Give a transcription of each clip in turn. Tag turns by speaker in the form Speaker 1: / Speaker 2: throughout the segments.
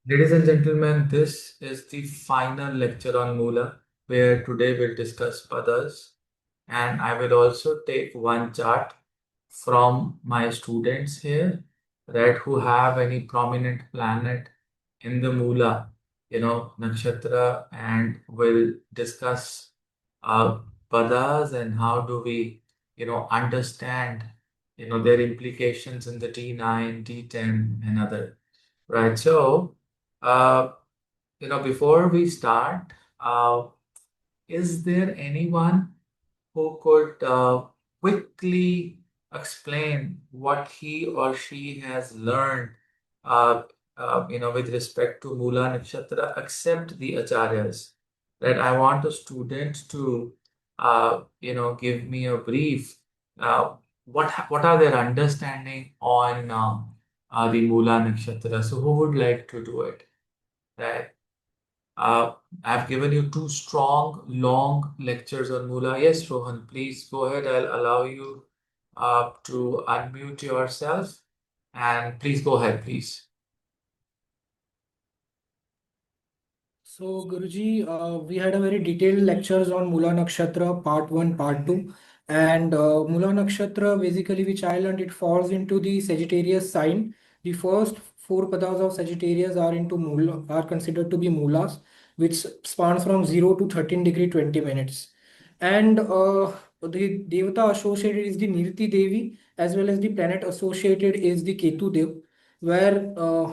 Speaker 1: Ladies and gentlemen, this is the final lecture on Moola, where today we'll discuss Padas, and I will also take one chart from my students here, right, who have any prominent planet in the Moola, Nakshatra, and we'll discuss uh, Padas and how do we, understand, their implications in the D9, D10, and other. Right. So, uh, before we start, is there anyone who could quickly explain what he or she has learned, uh, with respect to Mula Nakshatra, except the acharyas? That I want a student to, give me a brief. What are their understanding on the Mula Nakshatra? So, who would like to do it? Right. Uh, I've given you two strong, long lectures on Moola. Yes, Rohan, please go ahead. I'll allow you to unmute yourself and please go ahead, please.
Speaker 2: So, Guruji, we had a very detailed lectures on Mula Nakshatra, part one, part two. And Mula Nakshatra, basically, which I learned, it falls into the Sagittarius sign. The first four padas of Sagittarius are into Mula, are considered to be Mulas, which spans from 0 to 13 degree 20 minutes. And the Devata associated is the Nirti Devi, as well as the planet associated is the Ketu Dev, where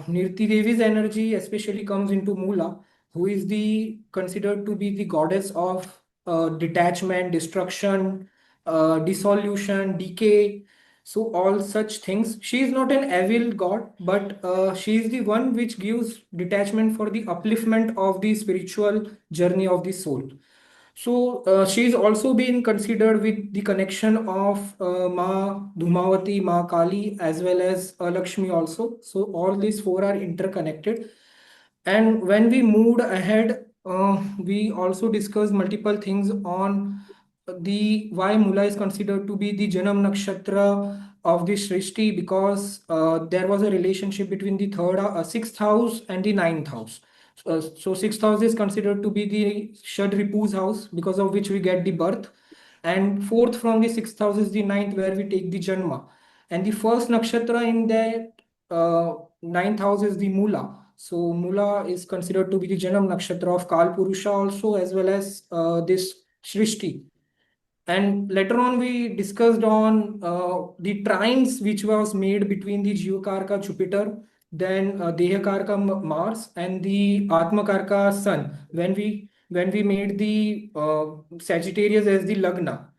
Speaker 2: Nirti Devi's energy especially comes into Mula, who is the considered to be the goddess of detachment, destruction, dissolution, decay. So all such things. She is not an evil god, but she is the one which gives detachment for the upliftment of the spiritual journey of the soul. So she's also been considered with the connection of Ma Dhumavati, Ma Kali, as well as Lakshmi also. So all these four are interconnected. And when we moved ahead, we also discussed multiple things on the why Mula is considered to be the Janam Nakshatra of the Srishti, because there was a relationship between the sixth house and the ninth house. So sixth house is considered to be the Shad Ripu's house, because of which we get the birth. And fourth from the sixth house is the ninth, where we take the Janma. And the first nakshatra in the ninth house is the Mula. So Mula is considered to be the Janam nakshatra of Kal Purusha also, as well as this Shrishti. And later on, we discussed on the trines which was made between the Geokarka Jupiter, then Dehakarka Mars, and the Atmakarka Sun. When we made the Sagittarius as the Lagna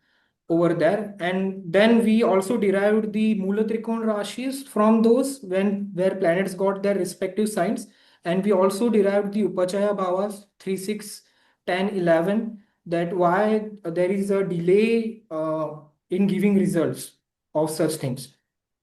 Speaker 2: over there, and then we also derived the Mula Trikon Rashis from those when where planets got their respective signs, and we also derived the Upachaya Bhavas 3, 6, 10, 11, that why there is a delay in giving results of such things.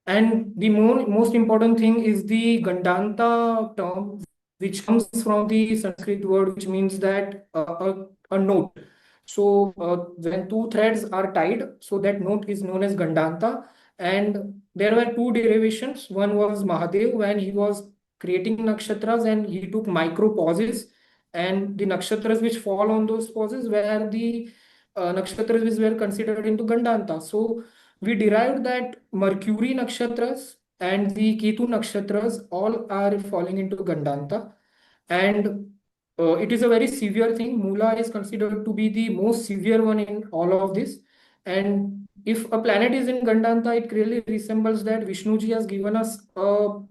Speaker 2: And the most important thing is the Gandanta term, which comes from the Sanskrit word, which means that a note. So when two threads are tied, so that note is known as Gandanta. And there were two derivations. One was Mahadev when he was creating nakshatras and he took micro pauses, and the nakshatras which fall on those pauses were the nakshatras which were considered into Gandanta. So we derived that Mercury nakshatras and the Ketu nakshatras all are falling into Gandanta. And it is a very severe thing. Mula is considered to be the most severe one in all of this. And if a planet is in Gandanta, it clearly resembles that Vishnuji has given us an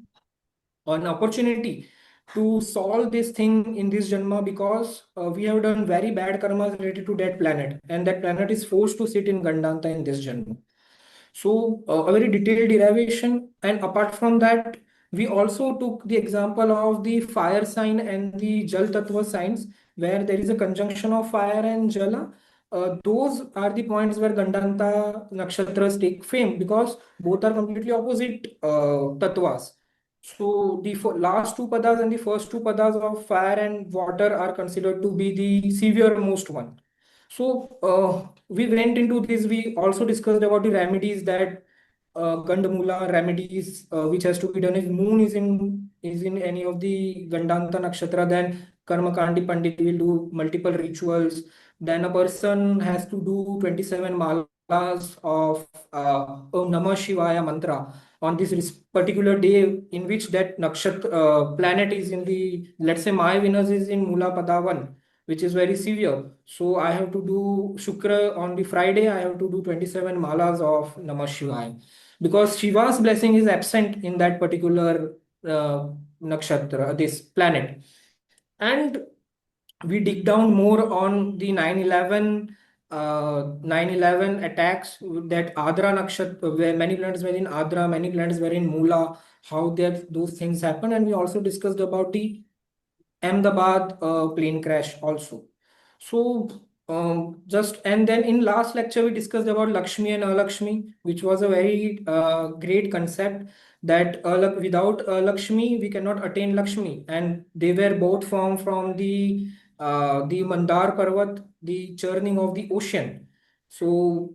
Speaker 2: opportunity to solve this thing in this Janma, because we have done very bad karmas related to that planet, and that planet is forced to sit in Gandanta in this Janma. So a very detailed derivation. And apart from that, we also took the example of the fire sign and the Jal Tattva signs, where there is a conjunction of fire and Jala. Those are the points where Gandanta nakshatras take fame, because both are completely opposite tattvas. So the last two padas and the first two padas of fire and water are considered to be the severe most one. So we went into this. We also discussed about the remedies, that Gandamula remedies which has to be done. If moon is in any of the Gandanta nakshatra, then Karmakandi Pandit will do multiple rituals. Then a person has to do 27 malas of Om Namah Shivaya mantra on this particular day in which that nakshatra planet is in the, let's say my Venus is in Mula Padavan, which is very severe. So I have to do Shukra on the Friday, I have to do 27 malas of Namah Shivaya because Shiva's blessing is absent in that particular nakshatra, this planet. And we dig down more on the 9/11 attacks, that Adra nakshatra, where many planets were in Adra, many planets were in Mula, how that those things happen. And we also discussed about the Ahmedabad plane crash also. So just and then in last lecture we discussed about Lakshmi and Alakshmi, which was a very great concept that without Lakshmi we cannot attain Lakshmi, and they were both formed from the Mandar Parvat, the churning of the ocean. So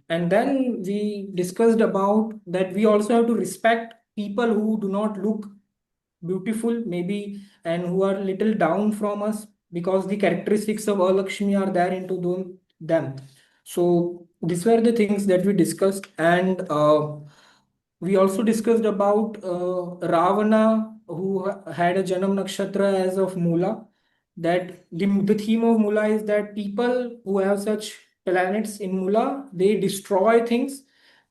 Speaker 2: and then we discussed about that we also have to respect people who do not look beautiful maybe and who are little down from us because the characteristics of Alakshmi are there into them. So these were the things that we discussed, and we also discussed about Ravana, who had a Janam Nakshatra as of Mula. That the theme of Mula is that people who have such planets in Mula, they destroy things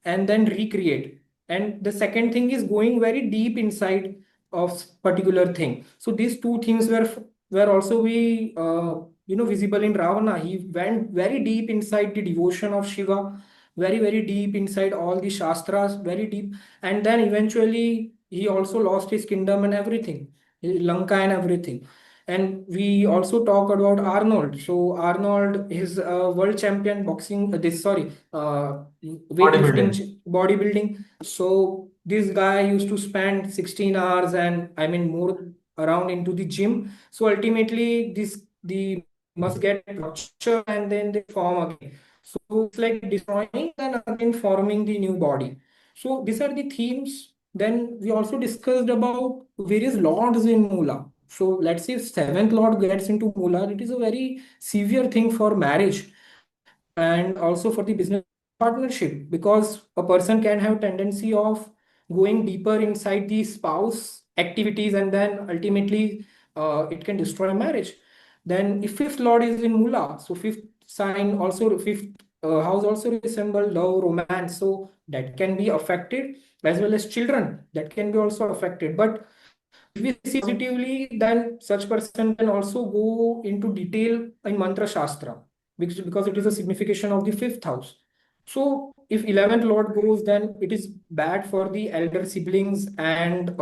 Speaker 2: and then recreate. And the second thing is going very deep inside of particular thing. So these two things were also visible in Ravana. He went very deep inside the devotion of Shiva, very deep inside all the shastras, very deep, and then eventually he also lost his kingdom and everything, Lanka and everything. And we also talk about Arnold. So Arnold is a world champion boxing. This sorry, weightlifting,
Speaker 1: Bodybuilding.
Speaker 2: bodybuilding. So this guy used to spend 16 hours and I mean more around into the gym. So ultimately, the must get rupture and then they form again. So it's like destroying and again forming the new body. So these are the themes. Then we also discussed about various lords in Mula. So let's say if seventh lord gets into Mula, it is a very severe thing for marriage and also for the business partnership, because a person can have tendency of going deeper inside the spouse activities and then ultimately it can destroy marriage. Then if fifth lord is in Mula, so fifth sign also, fifth house also resemble love, romance, so that can be affected, as well as children that can be also affected. But if we see positively, then such person can also go into detail in mantra shastra, because it is a signification of the fifth house. So if 11th lord goes, then it is bad for the elder siblings and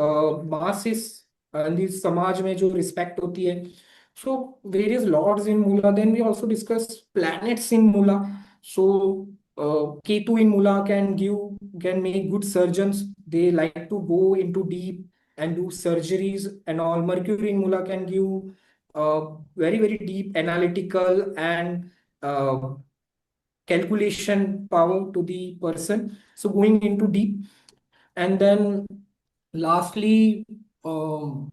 Speaker 2: masses and the samaj में जो respect होती है. So various lords in Mula. Then we also discuss planets in Mula. So Ketu in Mula can make good surgeons. They like to go into deep and do surgeries and all. Mercury in Mula can give very deep analytical and calculation power to the person. So going into deep, and then lastly, um,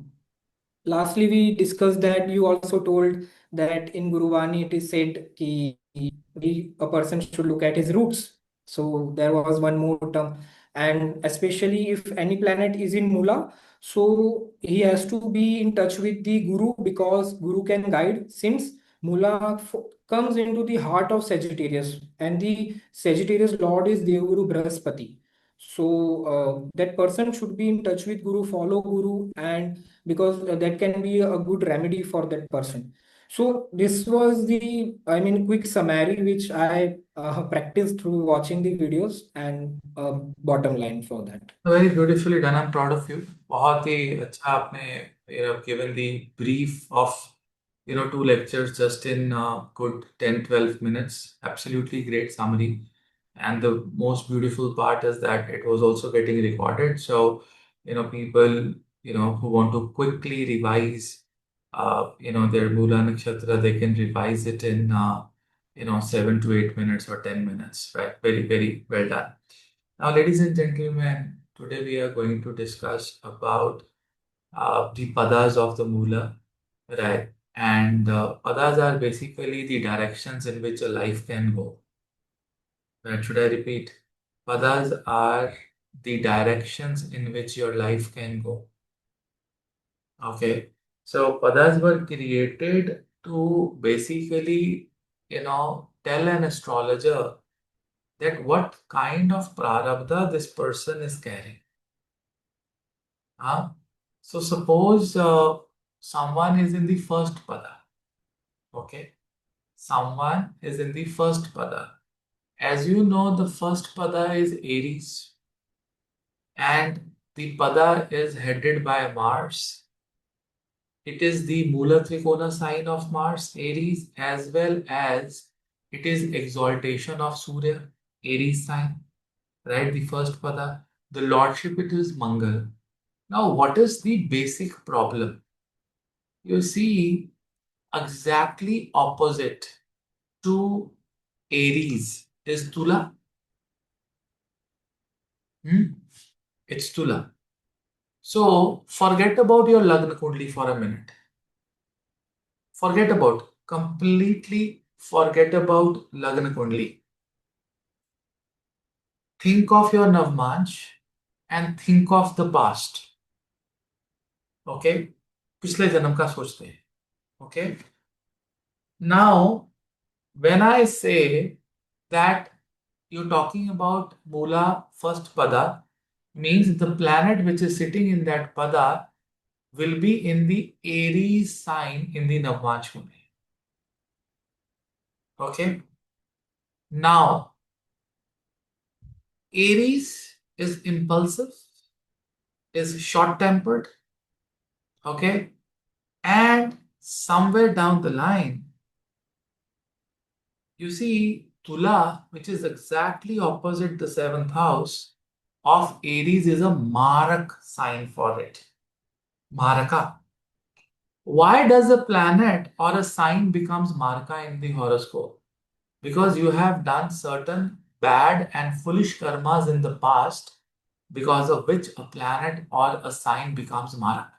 Speaker 2: lastly we discussed that you also told that in Guruvani it is said ki a person should look at his roots. So there was one more term, and especially if any planet is in Mula, so he has to be in touch with the Guru, because Guru can guide, since Mula comes into the heart of Sagittarius, and the Sagittarius Lord is Devguru Brahaspati. So that person should be in touch with Guru, follow Guru, and because that can be a good remedy for that person. So this was the, I mean, quick summary which I practiced through watching the videos, and bottom line for that.
Speaker 1: Very beautifully done. I'm proud of you. बहुत ही अच्छा आपने given the brief of two lectures just in good 10-12 minutes. Absolutely great summary. And the most beautiful part is that it was also getting recorded. So people who want to quickly revise their Mula Nakshatra, they can revise it in 7 to 8 minutes or 10 minutes. Right? Very well done. Now, ladies and gentlemen, today we are going to discuss about the padas of the moola, right? And padas are basically the directions in which a life can go. Right? Should I repeat? Padas are the directions in which your life can go. Okay. So padas were created to basically, tell an astrologer that what kind of prarabdha this person is carrying. Huh? So suppose someone is in the first pada. Okay. Someone is in the first pada. As you know, the first pada is Aries and the pada is headed by Mars. It is the Moola Trikona sign of Mars, Aries, as well as it is exaltation of Surya, Aries sign, right? The first pada. The lordship, it is Mangal. Now, what is the basic problem? You see, exactly opposite to Aries is Tula. Hmm? It's Tula. So, forget about your Lagna Kundli for a minute. Completely forget about Lagna Kundli. Think of your Navmansh and think of the past. Okay? पिछले जन्म का सोचते हैं. Okay? Now, when I say that you're talking about Moola first pada, means the planet which is sitting in that pada will be in the Aries sign in the Navmansh Muni. Okay? Now, Aries is impulsive, is short tempered, okay? And somewhere down the line, you see Tula, which is exactly opposite the seventh house of Aries, is a Marak sign for it. Maraka. Why does a planet or a sign becomes Maraka in the horoscope? Because you have done certain bad and foolish karmas in the past, because of which a planet or a sign becomes Marak.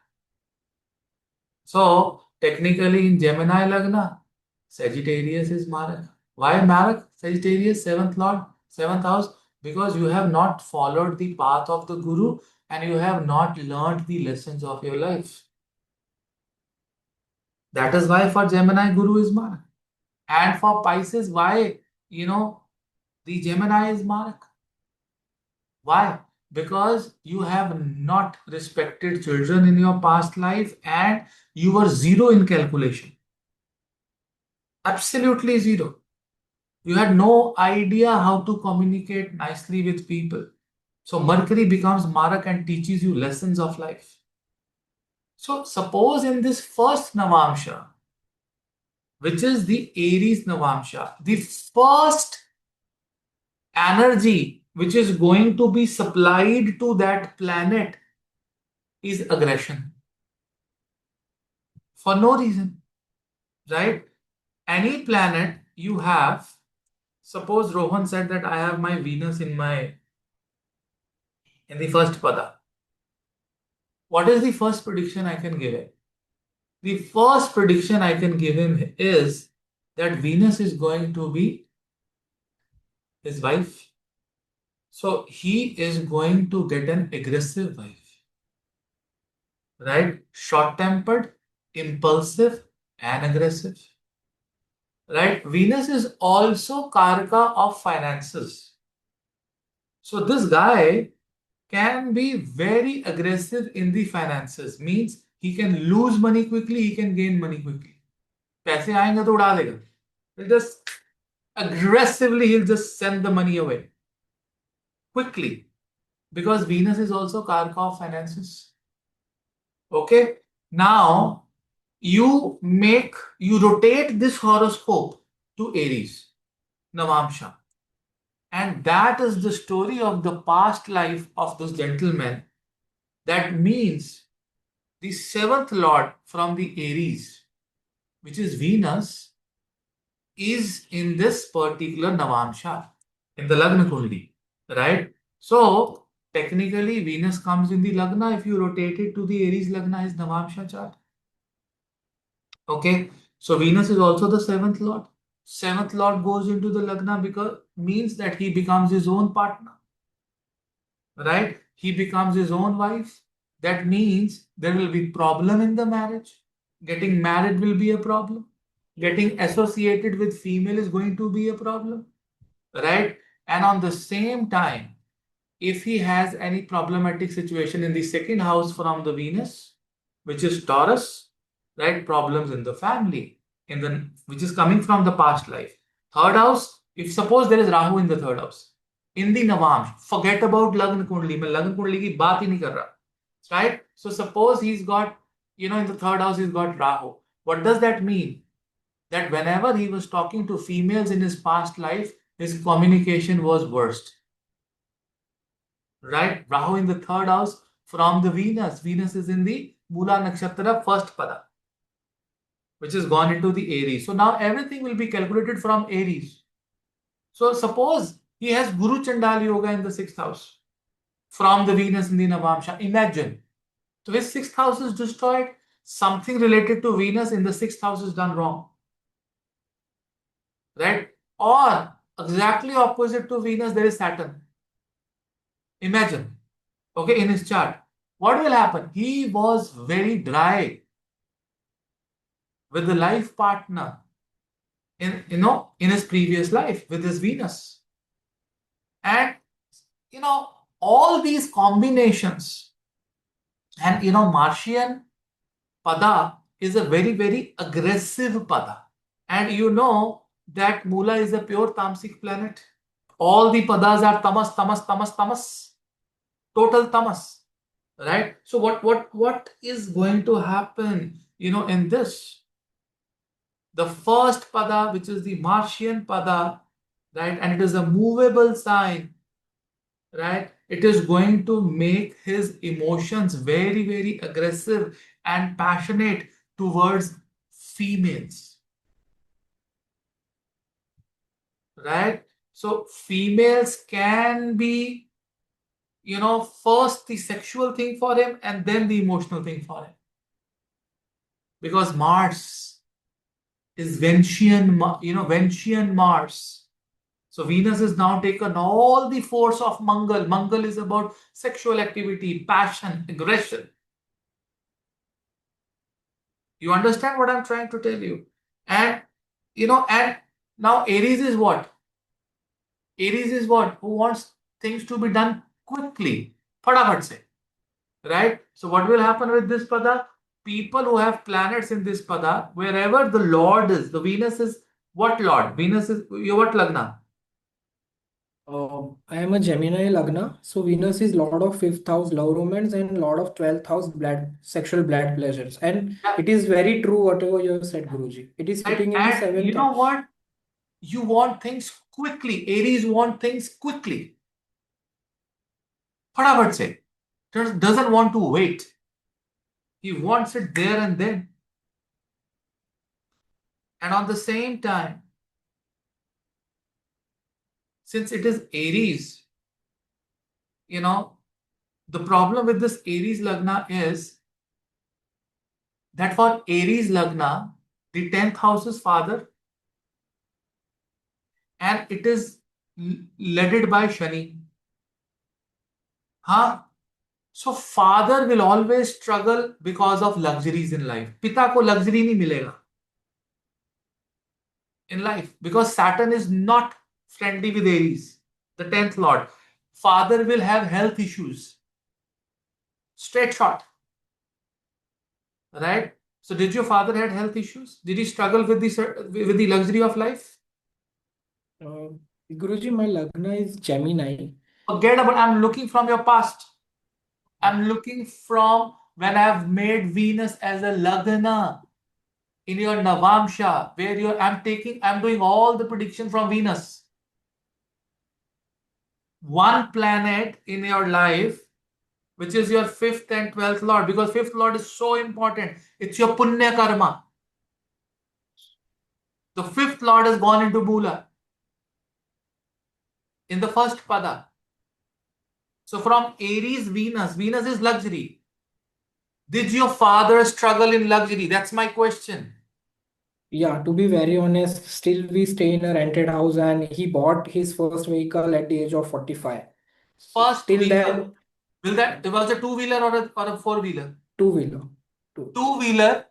Speaker 1: So, technically in Gemini Lagna, Sagittarius is Marak. Why Marak? Sagittarius, seventh lord, seventh house, because you have not followed the path of the Guru and you have not learned the lessons of your life. That is why for Gemini, Guru is Marak. And for Pisces, why? The Gemini is Marak. Why? Because you have not respected children in your past life and you were zero in calculation. Absolutely zero. You had no idea how to communicate nicely with people. So Mercury becomes Marak and teaches you lessons of life. So suppose in this first Navamsha, which is the Aries Navamsha, the first energy which is going to be supplied to that planet is aggression. For no reason, right? Any planet you have, suppose Rohan said that I have my Venus in the first pada. What is the first prediction I can give him? The first prediction I can give him is that Venus is going to be his wife. So he is going to get an aggressive wife, right? Short tempered, impulsive, and aggressive, right? Venus is also Karaka of finances. So this guy can be very aggressive in the finances, means he can lose money quickly, he can gain money quickly. पैसे आएंगे तो उड़ा देगा. He'll just aggressively he'll just send the money away quickly because Venus is also Karka of finances. Okay, now you rotate this horoscope to Aries, Navamsha, and that is the story of the past life of this gentleman. That means the seventh lord from the Aries, which is Venus, is in this particular Navamsha in the Lagna Kundi, right? So technically, Venus comes in the Lagna. If you rotate it to the Aries Lagna, is Navamsha chart. Okay, so Venus is also the seventh lord. Seventh lord goes into the Lagna because means that he becomes his own partner, right? He becomes his own wife. That means there will be problem in the marriage. Getting married will be a problem. Getting associated with female is going to be a problem, right? And on the same time, if he has any problematic situation in the second house from the Venus, which is Taurus, right? Problems in the family, in the which is coming from the past life. Third house, if suppose there is Rahu in the third house, in the Navamsh, forget about Lagna Kundli. मैं Lagna Kundli की बात ही नहीं कर रहा, right? So suppose he's got, in the third house he's got Rahu. What does that mean? That whenever he was talking to females in his past life, his communication was worst, right? Rahu in the third house from the Venus. Venus is in the Mula Nakshatra first pada, which has gone into the Aries. So now everything will be calculated from Aries. So suppose he has Guru Chandali Yoga in the sixth house from the Venus in the Navamsha. Imagine. So his sixth house is destroyed. Something related to Venus in the sixth house is done wrong, right? Or exactly opposite to Venus, there is Saturn. Imagine, okay, in his chart. What will happen? He was very dry with the life partner in his previous life with his Venus. And all these combinations, and Martian pada is a very, very aggressive pada. And you know that Mula is a pure tamasic planet. All the padas are tamas, tamas, tamas, tamas, total tamas, right? So what is going to happen, in this? The first pada, which is the Martian pada, right, and it is a movable sign, right? It is going to make his emotions very, very aggressive and passionate towards females, right? So females can be, first the sexual thing for him and then the emotional thing for him, because Mars is Venusian, Venusian Mars. So Venus has now taken all the force of Mangal. Mangal is about sexual activity, passion, aggression. You understand what I'm trying to tell you? And and now Aries is what? Aries is what? Who wants things to be done quickly. Fatapat se. Right? So what will happen with this pada? People who have planets in this pada, wherever the Lord is, the Venus is what Lord? Venus is your what Lagna?
Speaker 2: I am a Gemini Lagna, so Venus is Lord of fifth house love romance and Lord of 12th house blood sexual blood pleasures. And
Speaker 1: Yeah,
Speaker 2: it is very true whatever you have said, Guruji. It is
Speaker 1: right?
Speaker 2: sitting in the
Speaker 1: And you
Speaker 2: seventh
Speaker 1: know
Speaker 2: house.
Speaker 1: what? You want things quickly. Aries want things quickly. Fatapat se. Doesn't want to wait. He wants it there and then. And on the same time, since it is Aries, you know, the problem with this Aries Lagna is that for Aries Lagna, the 10th house is father and it is led by Shani. Huh? So father will always struggle because of luxuries in life. पिता को luxury नहीं मिलेगा in life because Saturn is not friendly with Aries, the 10th lord. Father will have health issues. Straight shot, right? So did your father had health issues? Did he struggle with the luxury of life?
Speaker 2: Uh, Guruji, my Lagna is Gemini.
Speaker 1: Forget about. I'm looking from your past. I'm looking from when I've made Venus as a Lagna in your Navamsha, where I'm doing all the prediction from Venus. One planet in your life, which is your fifth and 12th lord, because fifth lord is so important. It's your punya karma. The fifth lord has gone into Mula in the first pada. So from Aries, Venus is luxury. Did your father struggle in luxury? That's my question.
Speaker 2: Yeah, to be very honest, still we stay in a rented house and he bought his first vehicle at the age of 45. So
Speaker 1: First
Speaker 2: till
Speaker 1: vehicle.
Speaker 2: then,
Speaker 1: Will that it was a two-wheeler or a four-wheeler?
Speaker 2: two-wheeler. Two.
Speaker 1: Two-wheeler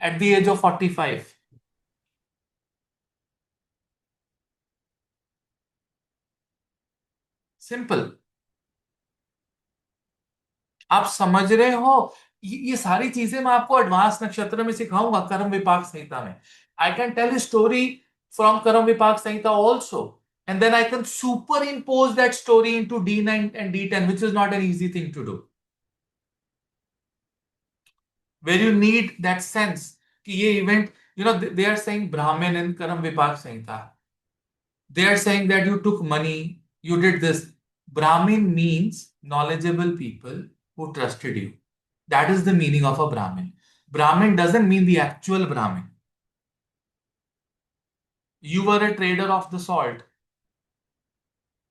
Speaker 1: at the age of 45. Simple. आप समझ रहे हो? ये सारी चीजें मैं आपको advance नक्षत्र में सिखाऊंगा कर्म विपाक संहिता में. I can tell story from Karma Vipaka Samhita also, and then I can superimpose that story into D9 and D10, which is not an easy thing to do. Where you need that sense कि ये event, they are saying Brahmin in कर्म विपाक संहिता. They are saying that you took money, you did this. Brahmin means knowledgeable people who trusted you. That is the meaning of a Brahmin. Brahmin doesn't mean the actual Brahmin. You were a trader of the salt.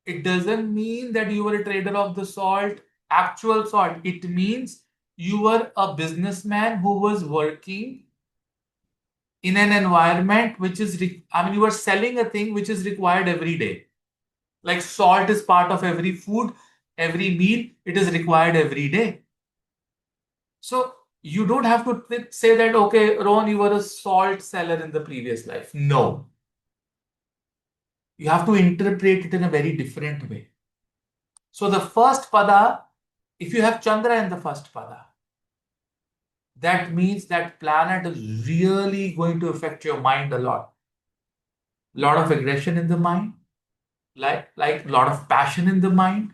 Speaker 1: It doesn't mean that you were a trader of the salt, actual salt. It means you were a businessman who was working in an environment which is, you were selling a thing which is required every day. Like salt is part of every food, every meal, it is required every day. So you don't have to say that, okay, Ron, you were a salt seller in the previous life. No. You have to interpret it in a very different way. So the first pada, if you have Chandra in the first pada, that means that planet is really going to affect your mind a lot. Lot of aggression in the mind, like lot of passion in the mind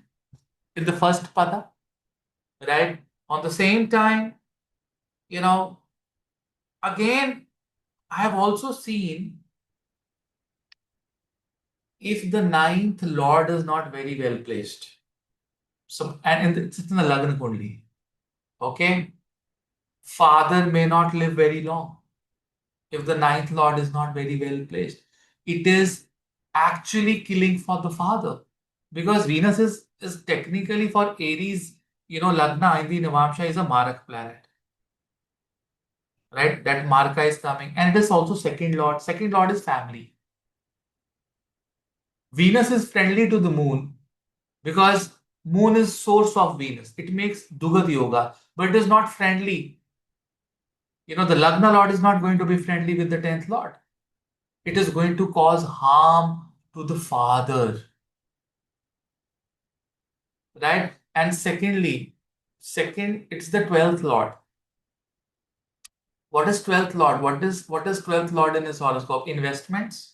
Speaker 1: in the first pada, right? On the same time, you know, again, I have also seen if the ninth lord is not very well placed. So, and it's in the Lagna Kundli. Okay? Father may not live very long if the ninth lord is not very well placed. It is actually killing for the father. Because Venus is technically for Aries, Lagna in the Navamsha is a Marak planet. Right? That Marka is coming. And it is also second lord. Second lord is family. Venus is friendly to the moon because moon is source of Venus. It makes Dugat yoga, but it is not friendly. The Lagna lord is not going to be friendly with the 10th lord. It is going to cause harm to the father. Right? And second, it's the 12th lord. What is 12th lord? What is 12th lord in his horoscope? Investments.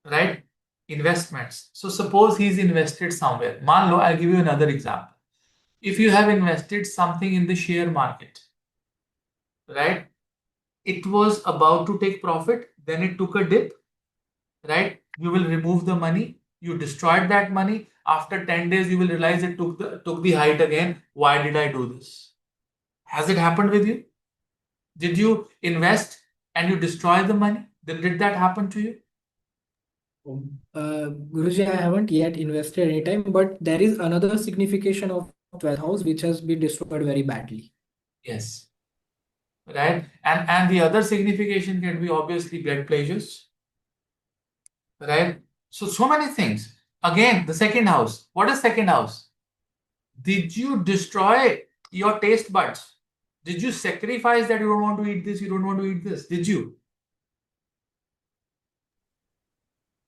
Speaker 1: Right? Investments. So suppose he's invested somewhere. Man lo, I'll give you another example. If you have invested something in the share market, right? It was about to take profit, then it took a dip, right? You will remove the money, you destroyed that money. After 10 days, you will realize it took the height again. Why did I do this? Has it happened with you? Did you invest and you destroy the money? Did that happen to you?
Speaker 2: Guruji, I haven't yet invested any time, but there is another signification of 12th house which has been destroyed very badly.
Speaker 1: Yes. Right? And the other signification can be obviously blood pleasures. Right? So many things. Again, the second house. What is second house? Did you destroy your taste buds? Did you sacrifice that you don't want to eat this, you don't want to eat this? Did you?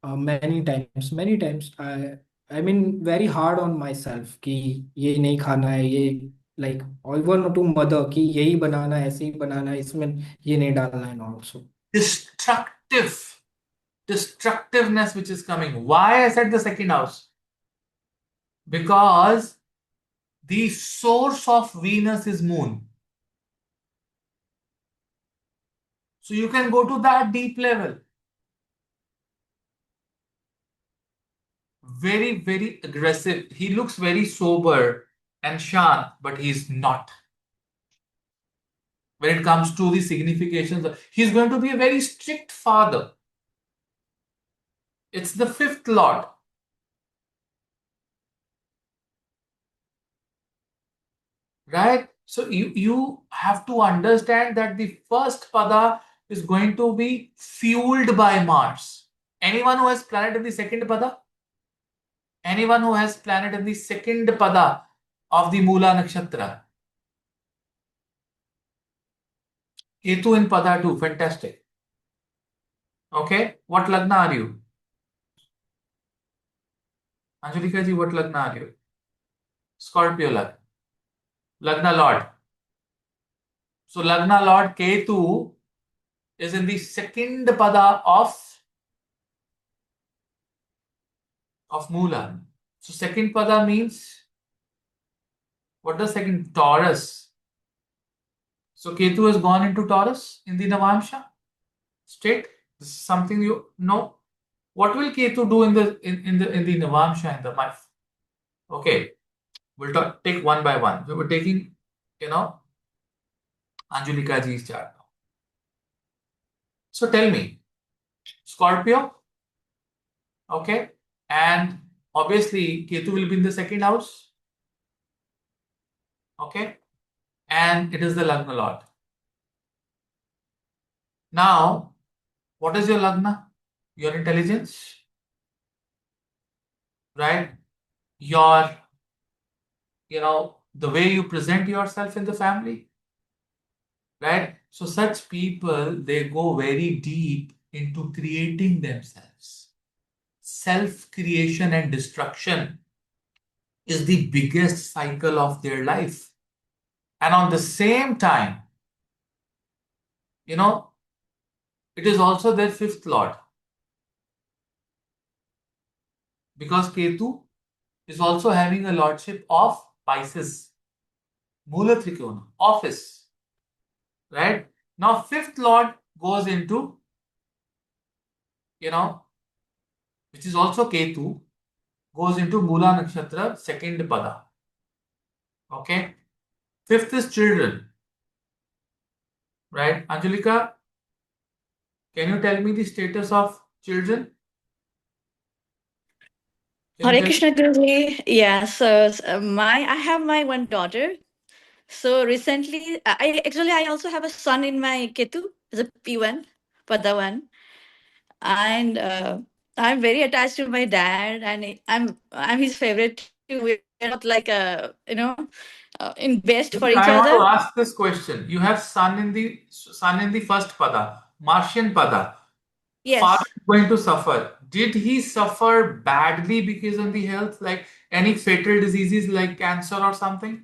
Speaker 2: Many times. I mean very hard on myself कि ये नहीं खाना है ये like even to mother कि यही बनाना है ऐसे ही बनाना है इसमें ये नहीं डालना है also.
Speaker 1: Destructive. Destructiveness which is coming. Why I said the second house? Because the source of Venus is moon. So you can go to that deep level. Very, very aggressive. He looks very sober and shant, but he's not. When it comes to the significations, he's going to be a very strict father. It's the fifth lord. right? So you have to understand that the first pada is going to be fueled by Mars. Anyone who has planet in the second pada? Anyone who has planet in the second pada of the Mula Nakshatra? Ketu in pada 2, fantastic. Okay, what lagna are you? Anjulika ji, what lagna are you? Scorpio lagna. Lagna Lord. So Lagna Lord Ketu is in the second pada of Mula. So second pada means, what does second? Taurus. So Ketu has gone into Taurus in the Navamsha state. This is something you know. What will Ketu do in the Navamsha in the month? Okay, we'll take one by one. We were taking, you know, Anjulika ji's chart. So tell me, Scorpio, okay, and obviously Ketu will be in the second house, okay, and it is the Lagna Lord. Now, what is your Lagna? Your intelligence, right? Your, the way you present yourself in the family, right? So such people, they go very deep into creating themselves. Self creation and destruction is the biggest cycle of their life. And on the same time, you know, it is also their fifth lord, because Ketu is also having a lordship of Pisces, Mula Trikona, office, right? Now, fifth lord goes into, you know, which is also Ketu, goes into Mula Nakshatra, second pada. Okay. Fifth is children, right? Anjulika, can you tell me the status of children? Can you
Speaker 3: Hare
Speaker 1: tell me?
Speaker 3: Krishna Guruji. Yeah, so I have my one daughter. So recently, I also have a son in my Ketu as a P1, Pada one, and I'm very attached to my dad, and I'm his favorite too. We're both like in best for each
Speaker 1: I want
Speaker 3: other.
Speaker 1: to ask this question. You have sun in the first pada, Martian pada. Father
Speaker 3: Yes.
Speaker 1: is going to suffer. Did he suffer badly because of the health, like any fatal diseases like cancer or something?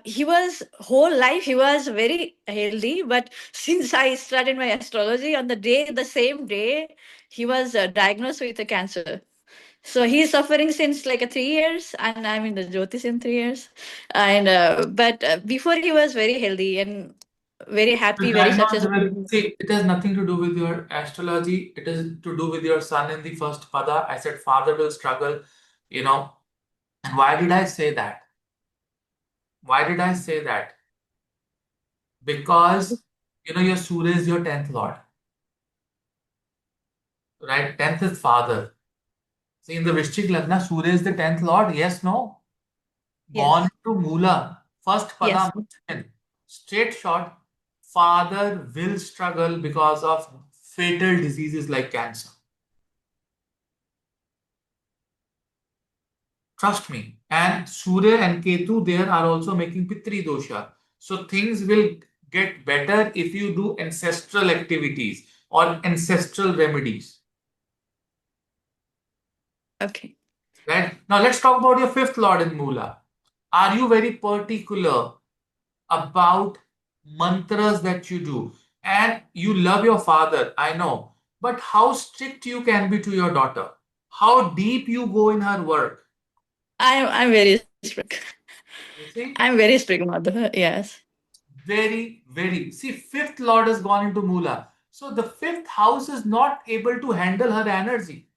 Speaker 3: He was whole life he was very healthy, but since I started my astrology on the same day he was diagnosed with a cancer. So he's suffering since like 3 years, and I'm in the Jyotish in 3 years. And but before he was very healthy and very
Speaker 1: It
Speaker 3: happy, very
Speaker 1: diagnosed with,
Speaker 3: successful.
Speaker 1: see, it has nothing to do with your astrology. It is to do with your sun in the first pada. I said father will struggle, you know. And why did I say that? Why did I say that? Because your Surya is your 10th lord, right? 10th is father. See, in the Vrishchik Lagna, Surya is the 10th lord. Yes, no? Gone
Speaker 3: Yes.
Speaker 1: to Mula. First
Speaker 3: Yes.
Speaker 1: pada mentioned. Straight shot, father will struggle because of fatal diseases like cancer. Trust me. And Surya and Ketu there are also making Pitri dosha. So things will get better if you do ancestral activities or ancestral remedies.
Speaker 3: Okay.
Speaker 1: Right? Now let's talk about your fifth lord in Mula. Are you very particular about mantras that you do? And you love your father, I know. But how strict you can be to your daughter? How deep you go in her work?
Speaker 3: I'm very strict.
Speaker 1: You see?
Speaker 3: I'm very strict mother. Yes.
Speaker 1: Very, very. See, fifth lord has gone into Mula. So the fifth house is not able to handle her energy.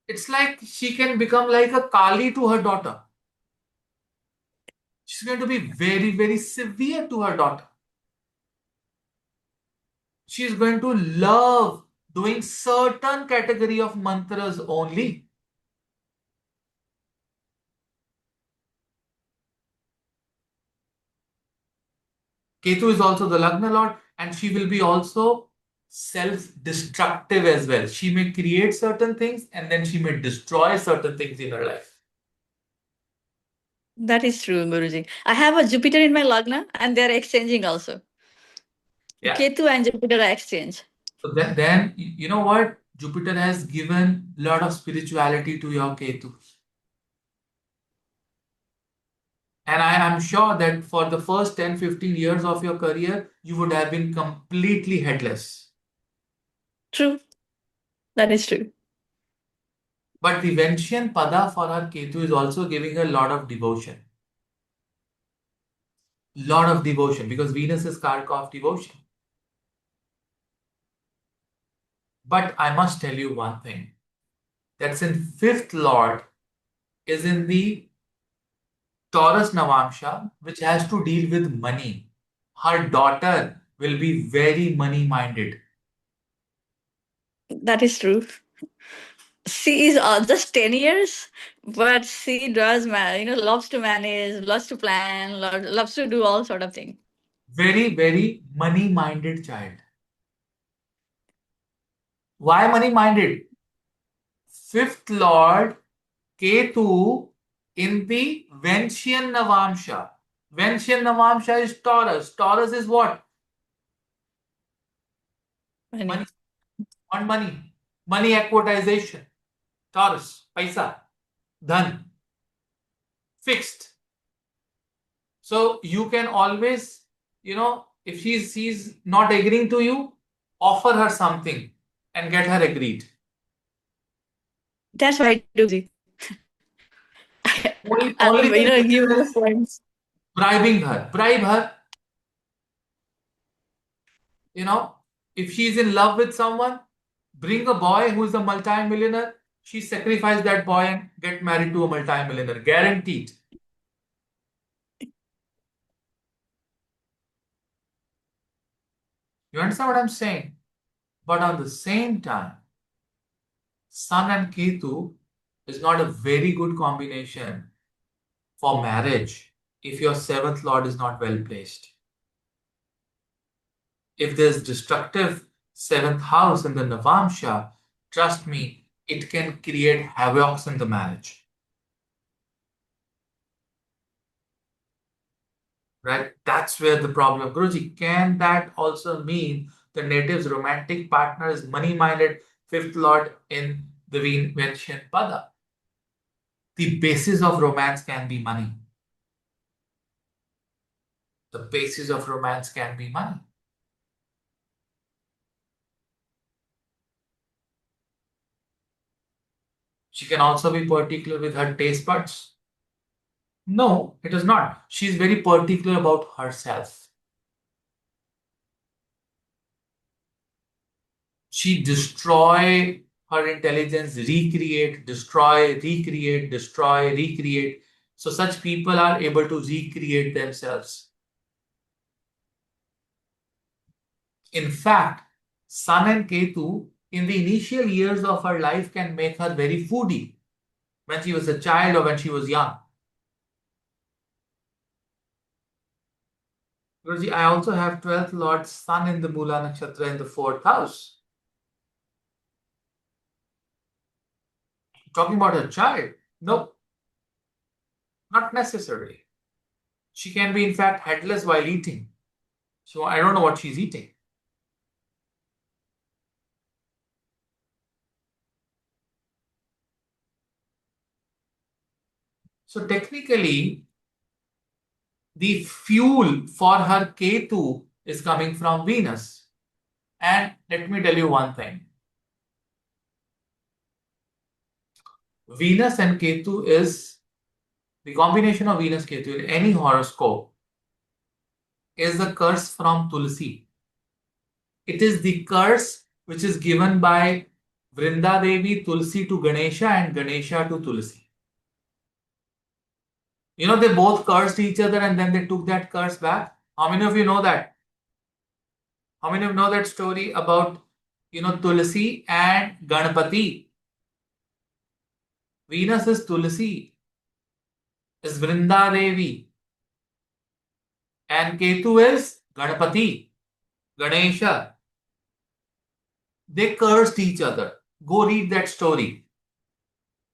Speaker 1: It's like she can become like a Kali to her daughter. She's going to be very, very severe to her daughter. She's going to love doing certain category of mantras only. Ketu is also the Lagna Lord, and she will be also self-destructive as well. She may create certain things and then she may destroy certain things in her life.
Speaker 3: That is true, Guruji. I have a Jupiter in my Lagna and they're exchanging also.
Speaker 1: Yeah.
Speaker 3: Ketu and Jupiter are exchange.
Speaker 1: So then you know what? Jupiter has given a lot of spirituality to your Ketu. And I am sure that for the first 10-15 years of your career, you would have been completely headless.
Speaker 3: True. That is true.
Speaker 1: But the Vencian Pada for her Ketu is also giving her a lot of devotion. Lot of devotion because Venus is Karka of devotion. But I must tell you one thing. That's in fifth lord is in the Taurus Navamsha, which has to deal with money. Her daughter will be very money minded.
Speaker 3: That is true. She is just 10 years, but she does, loves to manage, loves to plan, loves to do all sort of things.
Speaker 1: Very, very money minded child. Why money minded? Fifth lord Ketu in the Vencian Navamsha. Vencian Navamsha is Taurus. Taurus is what?
Speaker 3: Money.
Speaker 1: On money. Money equitization. Taurus. Paisa. Dhan. Fixed. So you can always, if she's not agreeing to you, offer her something and get her agreed.
Speaker 3: That's why I do see.
Speaker 1: Only thing which
Speaker 3: Give
Speaker 1: is
Speaker 3: the points.
Speaker 1: bribing her. Bribe her. If she's in love with someone, bring a boy who is a multi-millionaire. She sacrifice that boy and get married to a multi-millionaire. Guaranteed. You understand what I'm saying? But on the same time, Sun and Ketu is not a very good combination for marriage if your seventh lord is not well placed. If there's destructive seventh house in the Navamsha, trust me, it can create havocs in the marriage. Right? That's where the problem. Guruji, can that also mean the native's romantic partner is money-minded fifth lord in the Venusian Pada? The basis of romance can be money. The basis of romance can be money. She can also be particular with her taste buds. No, it is not. She is very particular about herself. She destroy her intelligence, recreate, destroy, recreate, destroy, recreate. So such people are able to recreate themselves. In fact, Sun and Ketu in the initial years of her life can make her very foodie when she was a child or when she was young. Guruji, I also have 12th Lord Sun in the Mula Nakshatra in the 4th house. Talking about a child? No, not necessary. She can be, in fact, headless while eating. So I don't know what she's eating. So technically, the fuel for her Ketu is coming from Venus. And let me tell you one thing. Venus and Ketu is the combination of Venus Ketu in any horoscope is the curse from Tulsi. It is the curse which is given by Vrinda Devi Tulsi to Ganesha and Ganesha to Tulsi. They both cursed each other and then they took that curse back. How many of you know that? How many of you know that story about, Tulsi and Ganpati? Venus is Tulsi, is Vrinda Devi, and Ketu is Ganapati, Ganesha, they cursed each other. Go read that story.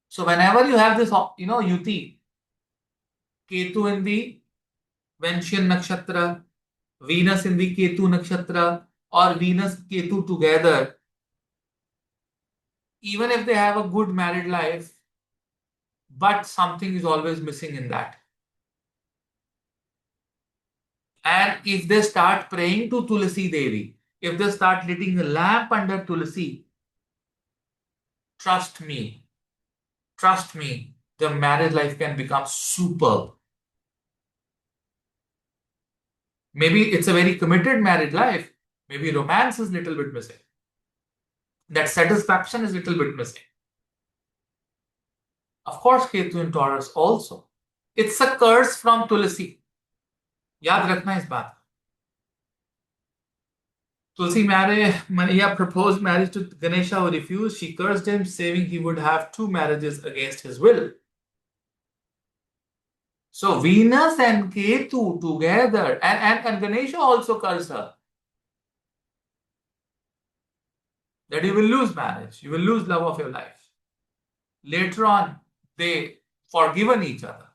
Speaker 1: So whenever you have this, Yuti, Ketu in the Venshian Nakshatra, Venus in the Ketu Nakshatra, or Venus Ketu together, even if they have a good married life, but something is always missing in that. And if they start praying to Tulasi Devi, if they start lighting a lamp under Tulasi, trust me, trust me, the marriage life can become superb. Maybe it's a very committed married life. Maybe romance is a little bit missing. That satisfaction is a little bit missing. Of course, Ketu in Taurus also. It's a curse from Tulasi. याद रखना इस बात. Tulsi Mania proposed marriage to Ganesha, who refused. She cursed him, saying he would have two marriages against his will. So Venus and Ketu together, and Ganesha also cursed her. That you will lose marriage, you will lose love of your life. Later on, they forgiven each other.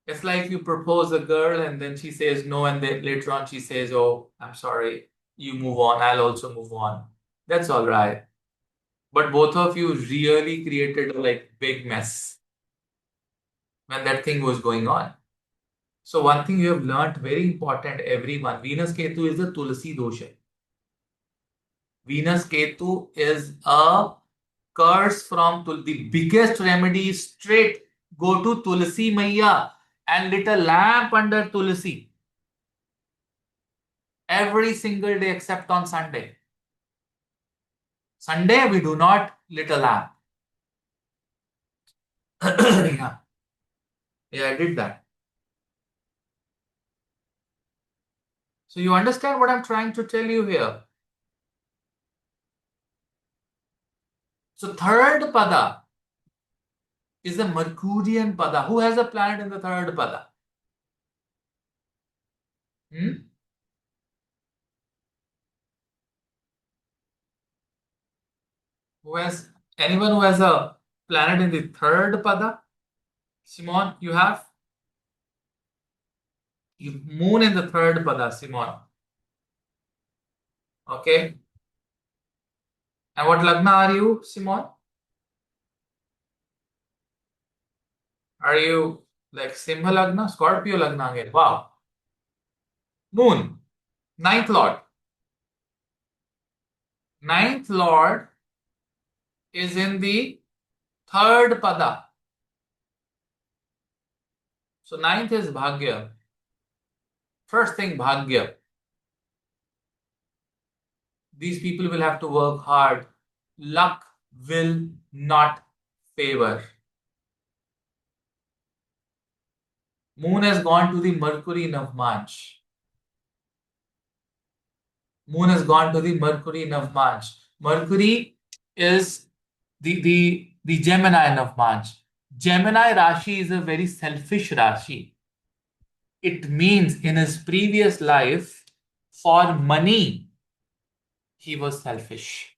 Speaker 1: It's like you propose a girl and then she says no, and then later on she says, "Oh, I'm sorry, you move on, I'll also move on." That's all right. But both of you really created a big mess when that thing was going on. So one thing you have learned, very important, everyone, Venus Ketu is a Tulasi dosha. Venus Ketu is a curse from the biggest remedy is straight go to Tulasi Maiya and lit a lamp under Tulasi every single day except on Sunday. Sunday we do not lit a lamp. yeah. Yeah, I did that. So you understand what I'm trying to tell you here. So third pada is a Mercurian pada. Who has a planet in the third pada? Anyone who has a planet in the third pada? Simon, you have? Moon in the third pada, Simon. Okay. And what lagna are you, Simon? Are you like Simha lagna? Scorpio lagna again. Wow. Moon, ninth lord. Ninth lord is in the third pada. So ninth is Bhagya. First thing, Bhagya. These people will have to work hard. Luck will not favor. Moon has gone to the Mercury Navamsha. Moon has gone to the Mercury Navamsha. Mercury is the Gemini Navamsha. Gemini Rashi is a very selfish Rashi. It means in his previous life, for money, he was selfish.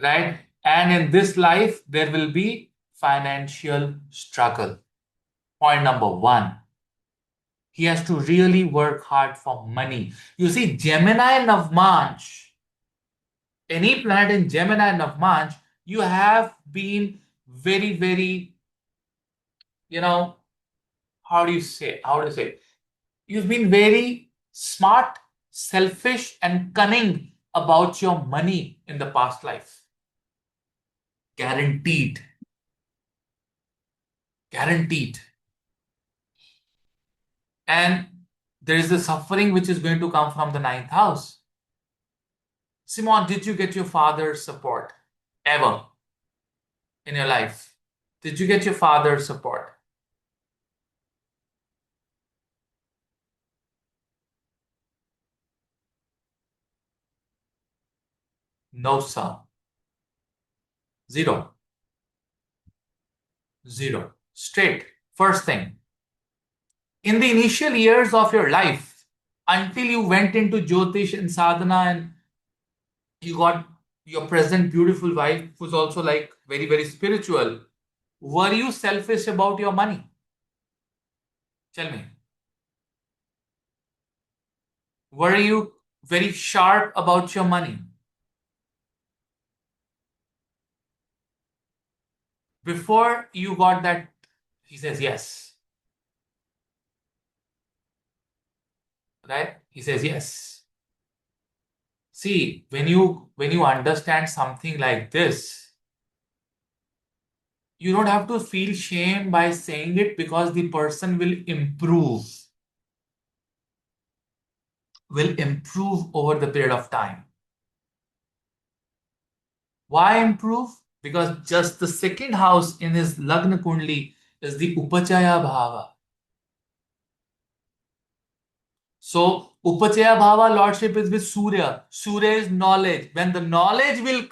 Speaker 1: Right? And in this life, there will be financial struggle. Point number one. He has to really work hard for money. You see, Gemini Navamsha, any planet in Gemini Navamsha, you have been very, very, how do you say? You've been very smart, selfish, and cunning about your money in the past life. Guaranteed. Guaranteed. And there is the suffering which is going to come from the ninth house. Simon, did you get your father's support ever in your life? Did you get your father's support? No, sir. Zero. Zero. Straight. First thing. In the initial years of your life, until you went into Jyotish and sadhana and you got your present beautiful wife who's also like very, very spiritual, were you selfish about your money? Tell me. Were you very sharp about your money? Before you got that, he says yes. Right? He says yes. See, when you understand something like this, you don't have to feel shame by saying it because the person will improve over the period of time. Why improve? Because just the second house in his Lagna Kundli is the Upachaya Bhava. So, Upachaya Bhava, Lordship is with Surya. Surya is knowledge. When the knowledge will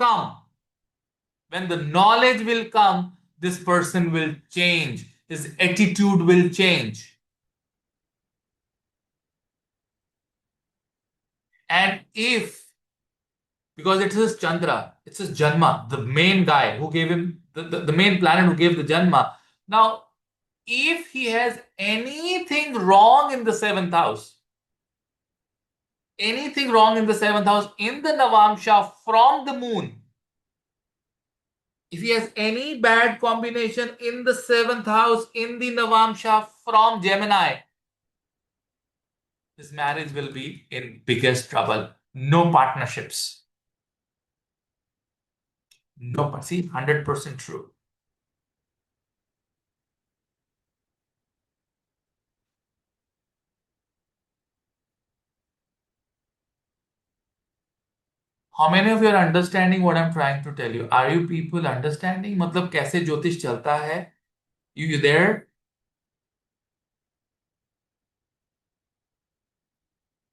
Speaker 1: come, this person will change. His attitude will change. And because it's his Chandra, it's his Janma, the main guy who gave him, the main planet who gave the Janma. Now, if he has anything wrong in the seventh house, in the Navamsha from the moon, if he has any bad combination in the seventh house in the Navamsha from Gemini, his marriage will be in biggest trouble. No partnerships. No, see, 100% true. How many of you are understanding what I'm trying to tell you? Are you people understanding? मतलब कैसे ज्योतिष चलता है? You there?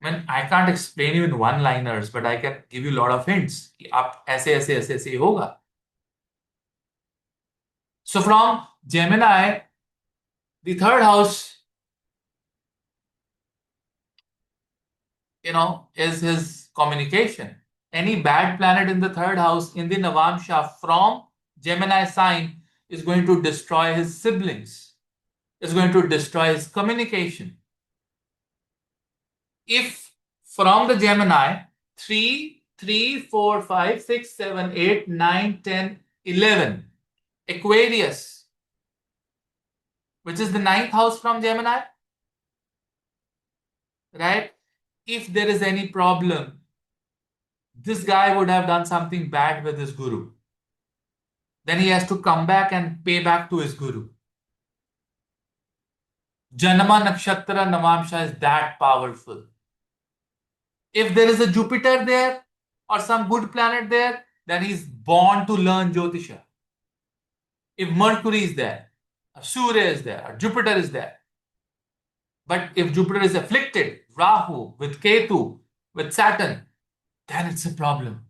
Speaker 1: I mean, I can't explain you in one-liners, but I can give you a lot of hints. कि आप ऐसे ऐसे ऐसे ऐसे होगा. So from Gemini, the third house, is his communication. Any bad planet in the third house in the Navamsha from Gemini sign is going to destroy his siblings, is going to destroy his communication. If from the Gemini 3, 3, 4, 5, 6, 7, 8, 9, 10, 11, Aquarius, which is the ninth house from Gemini, right? If there is any problem, this guy would have done something bad with his guru. Then he has to come back and pay back to his guru. Janama Nakshatra Navamsha is that powerful. If there is a Jupiter there or some good planet there, then he's born to learn Jyotisha. If Mercury is there, or Surya is there, or Jupiter is there. But if Jupiter is afflicted, Rahu, with Ketu, with Saturn, then it's a problem.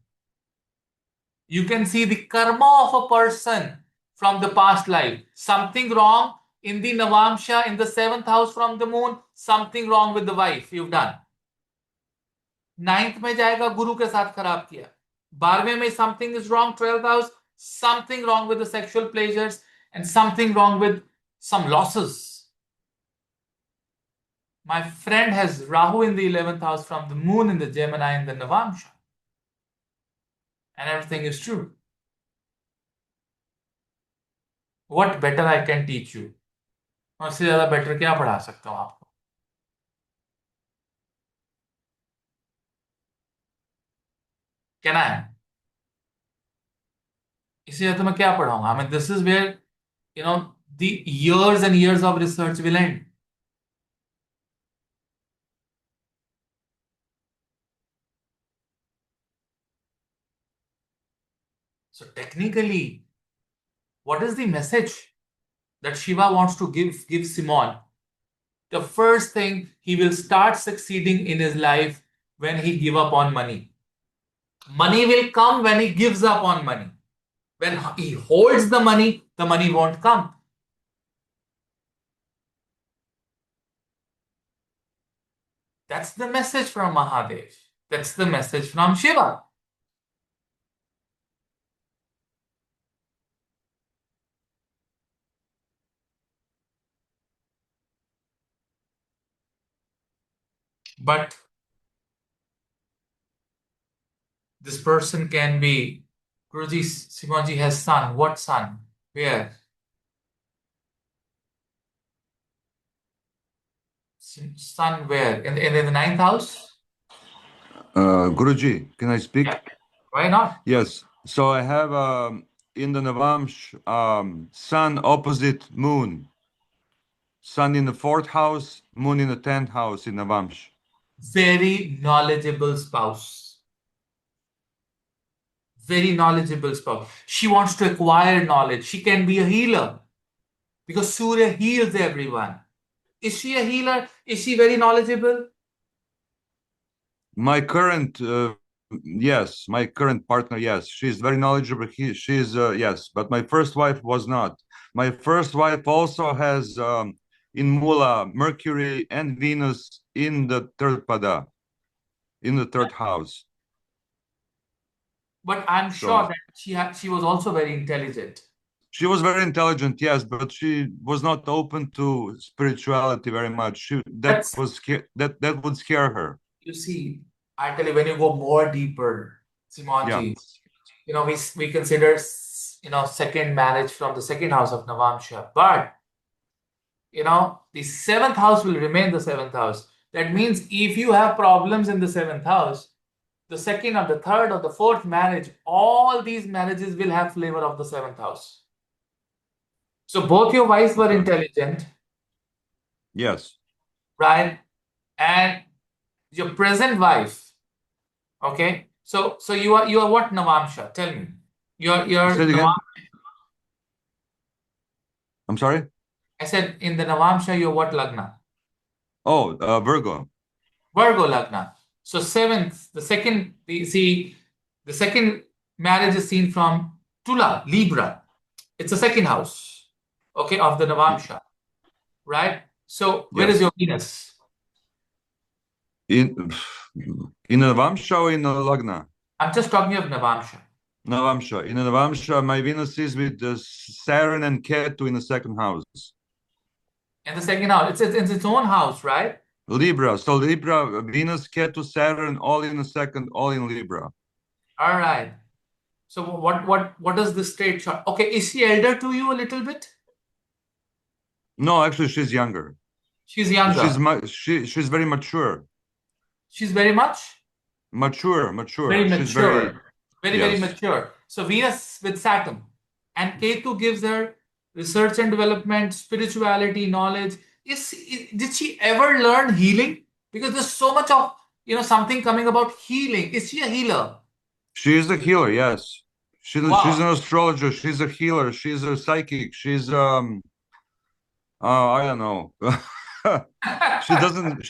Speaker 1: You can see the karma of a person from the past life. Something wrong in the Navamsha, in the seventh house from the moon, something wrong with the wife you've done. Ninth में जाएगा गुरु के साथ खराब किया. 12वें में something is wrong, 12th house, something wrong with the sexual pleasures and something wrong with some losses. My friend has Rahu in the 11th house from the moon in the Gemini in the Navamsha. And everything is true. What better I can teach you? उससे ज्यादा better क्या पढ़ा सकता हूँ आपको? Can I? इससे ज्यादा मैं क्या पढ़ाऊंगा? I mean, this is where, the years and years of research will end. So technically, what is the message that Shiva wants to give Simon? The first thing, he will start succeeding in his life when he give up on money. Money will come when he gives up on money. When he holds the money won't come. That's the message from Mahadev. That's the message from Shiva. But this person can be, Guruji, Simonji has sun. What sun? Where? Sun where? In the ninth house?
Speaker 4: Guruji, can I speak?
Speaker 1: Yeah. Why not?
Speaker 4: Yes. So I have in the Navamsh sun opposite moon. Sun in the 4th house, moon in the 10th house in Navamsh.
Speaker 1: Very knowledgeable spouse. Very knowledgeable spouse. She wants to acquire knowledge. She can be a healer because Surya heals everyone. Is she a healer? Is she very knowledgeable?
Speaker 4: My current, yes, my current partner, yes, she's very knowledgeable. She's, yes, but my first wife was not. My first wife also has in Mula, Mercury and Venus in the 3rd pada, in the 3rd house.
Speaker 1: But I'm sure
Speaker 4: So
Speaker 1: that she was also very intelligent.
Speaker 4: she was very intelligent, yes, but she was not open to spirituality very much.
Speaker 1: That's,
Speaker 4: That would scare her.
Speaker 1: you see, I tell you, when you go more deeper,
Speaker 4: Yeah.
Speaker 1: Simonji, we consider, second marriage from the second house of Navamsha. But, the seventh house will remain the seventh house. That means if you have problems in the seventh house, the second or the third or the fourth marriage, all these marriages will have flavor of the seventh house. So both your wives were
Speaker 4: Okay.
Speaker 1: intelligent,
Speaker 4: Yes.
Speaker 1: right? And your present wife, okay? So you are what Navamsha? Tell me. You're
Speaker 4: Say it
Speaker 1: Navam.
Speaker 4: again. I'm sorry.
Speaker 1: I said in the Navamsha you're what Lagna?
Speaker 4: Oh, Virgo.
Speaker 1: Virgo Lagna. So seventh, the second marriage is seen from Tula, Libra. It's the second house, okay, of the Navamsha, right? So where is
Speaker 4: Yes.
Speaker 1: your Venus?
Speaker 4: In Navamsha or in Lagna?
Speaker 1: I'm just talking of Navamsha.
Speaker 4: Navamsha. In Navamsha, my Venus is with Saturn and Ketu in the 2nd house.
Speaker 1: In the second house, it's its own house, right?
Speaker 4: Libra. So Libra, Venus, Ketu, Saturn, all in the 2nd, all in Libra.
Speaker 1: All right. So what does this state chart? Okay, is she elder to you a little bit?
Speaker 4: No, actually, she's younger.
Speaker 1: She's younger.
Speaker 4: She's very mature.
Speaker 1: She's very much
Speaker 4: Mature.
Speaker 1: very
Speaker 4: She's very,
Speaker 1: mature, very
Speaker 4: yes.
Speaker 1: mature. So Venus with Saturn, and Ketu gives her research and development, spirituality, knowledge. Did she ever learn healing? Because there's so much of something coming about healing. Is she a healer?
Speaker 4: She is a healer, yes. She's
Speaker 1: Wow.
Speaker 4: an astrologer. She's a healer. She's a psychic. She's I don't know. She